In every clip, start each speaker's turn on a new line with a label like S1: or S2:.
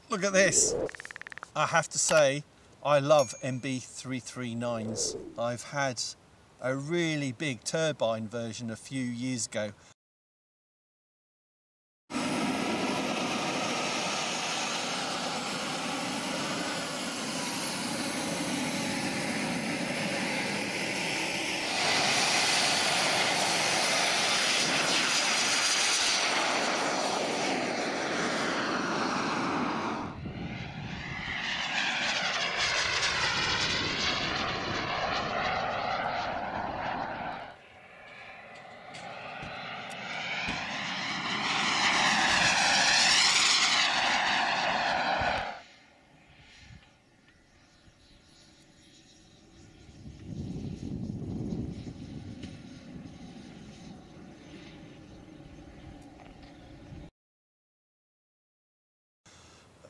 S1: Look at this. I have to say, I love MB-339s. I've had a really big turbine version a few years ago.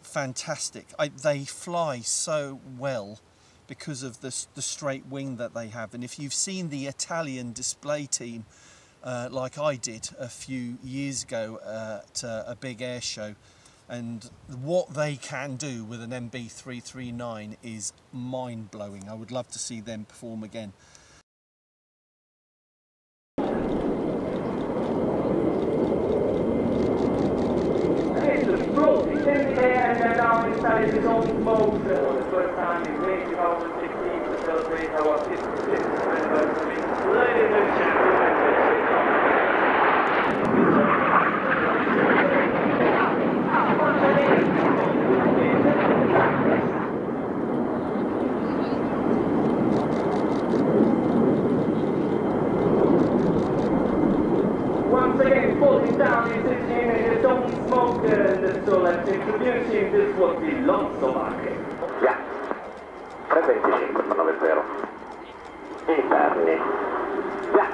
S1: Fantastic. They fly so well because of the straight wing that they have, and if you've seen the Italian display team like I did a few years ago at a big air show, and what they can do with an MB-339 is mind-blowing. I would love to see them perform again.
S2: And then now he started his own smoke for the first time in May 2016 to celebrate our 55th anniversary. Ladies and gentlemen, once again, falling down in 16 and his own smoke so let's introduce him. This was the Aermacchi.
S3: Yeah. 325 990. Interni. Yeah.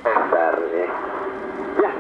S3: Esterni. Yeah.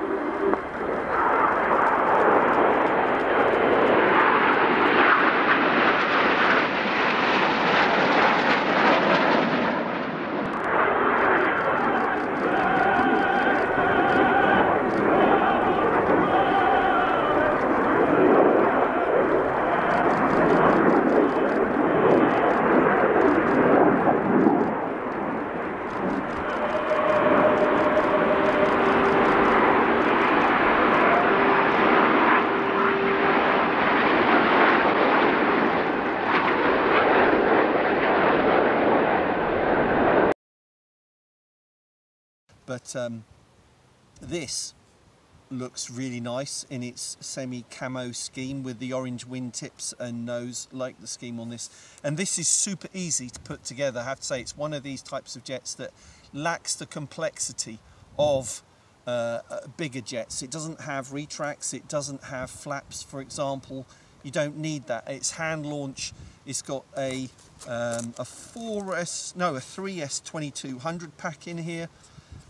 S1: But this looks really nice in its semi-camo scheme with the orange wingtips and nose, like the scheme on this. And this is super easy to put together. I have to say, it's one of these types of jets that lacks the complexity of bigger jets. It doesn't have retracts, it doesn't have flaps, for example. You don't need that. It's hand launch. It's got a 3S 2200 pack in here,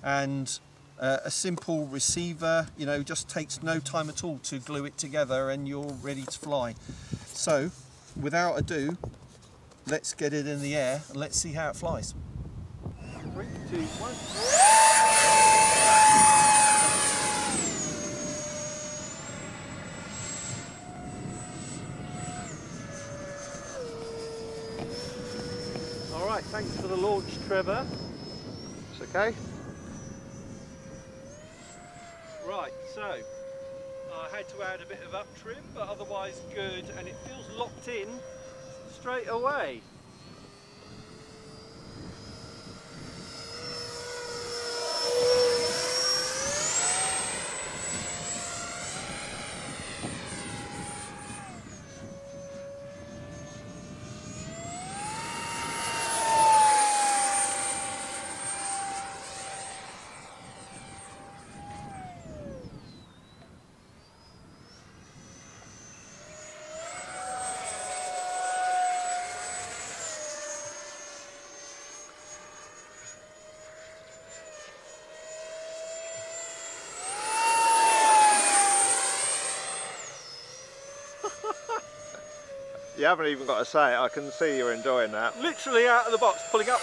S1: and a simple receiver. You know, just takes no time at all to glue it together and you're ready to fly. So without ado, let's get it in the air and let's see how it flies. 3, 2, 1. All right, thanks for the launch, Trevor. It's okay. Right, so I had to add a bit of up trim, but otherwise good, and it feels locked in straight away.
S4: You haven't even got to say it, I can see you're enjoying that.
S1: Literally out of the box, pulling up.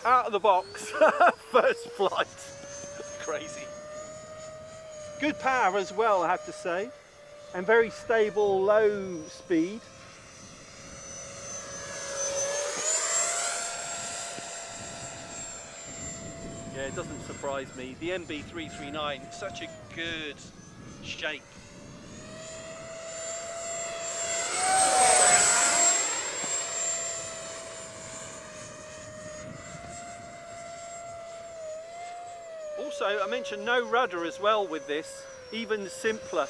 S1: Out of the box, first flight. Crazy. Good power as well, I have to say, and very stable low speed. Yeah, it doesn't surprise me. The MB-339, such a good shape. Also, I mentioned no rudder as well with this, even simpler.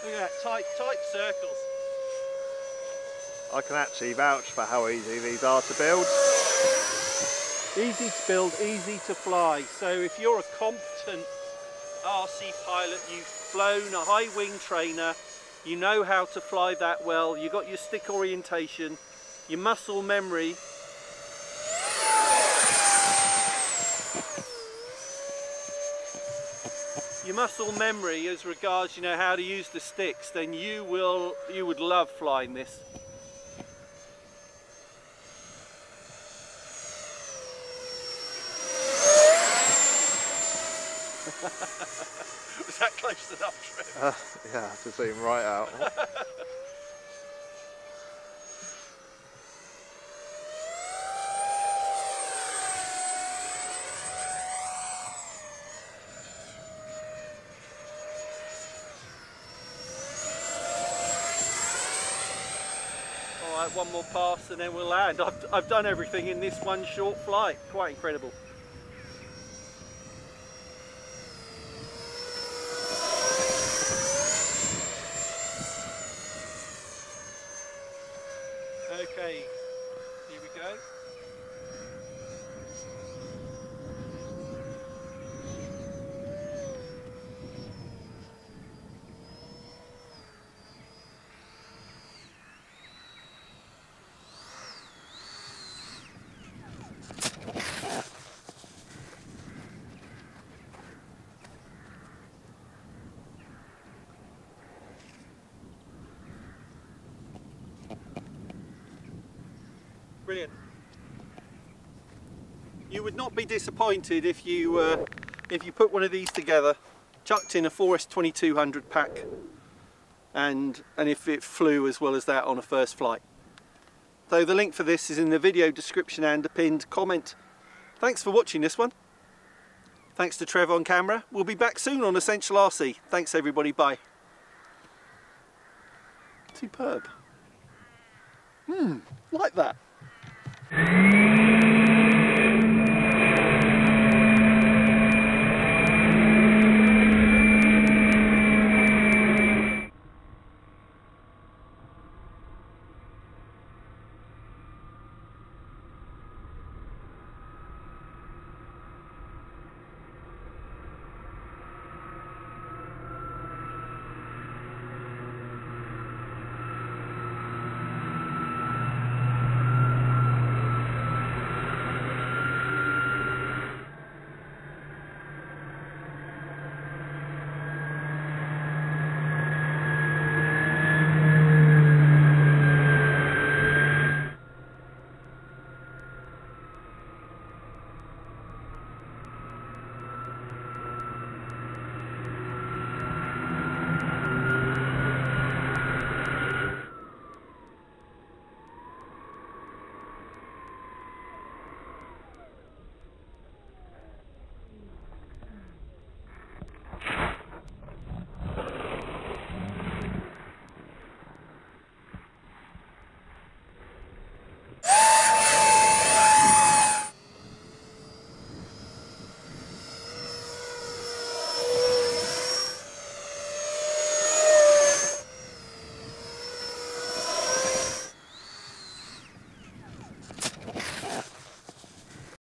S1: Look at that, tight circles.
S4: I can actually vouch for how easy these are to build.
S1: Easy to build, easy to fly. So if you're a competent RC pilot, you've flown a high wing trainer, you know how to fly that well, you've got your stick orientation, your muscle memory. Your muscle memory as regards, you know, how to use the sticks, then you would love flying this. Was that close enough, Trevor?
S4: Yeah, I have to zoom right out.
S1: Alright, one more pass and then we'll land. I've done everything in this one short flight. Quite incredible. Okay, here we go. Brilliant. You would not be disappointed if you put one of these together, chucked in a 4S2200 pack, and if it flew as well as that on a first flight. So the link for this is in the video description and a pinned comment. Thanks for watching this one. Thanks to Trevor on camera. We'll be back soon on Essential RC. Thanks everybody, bye. Superb. Like that.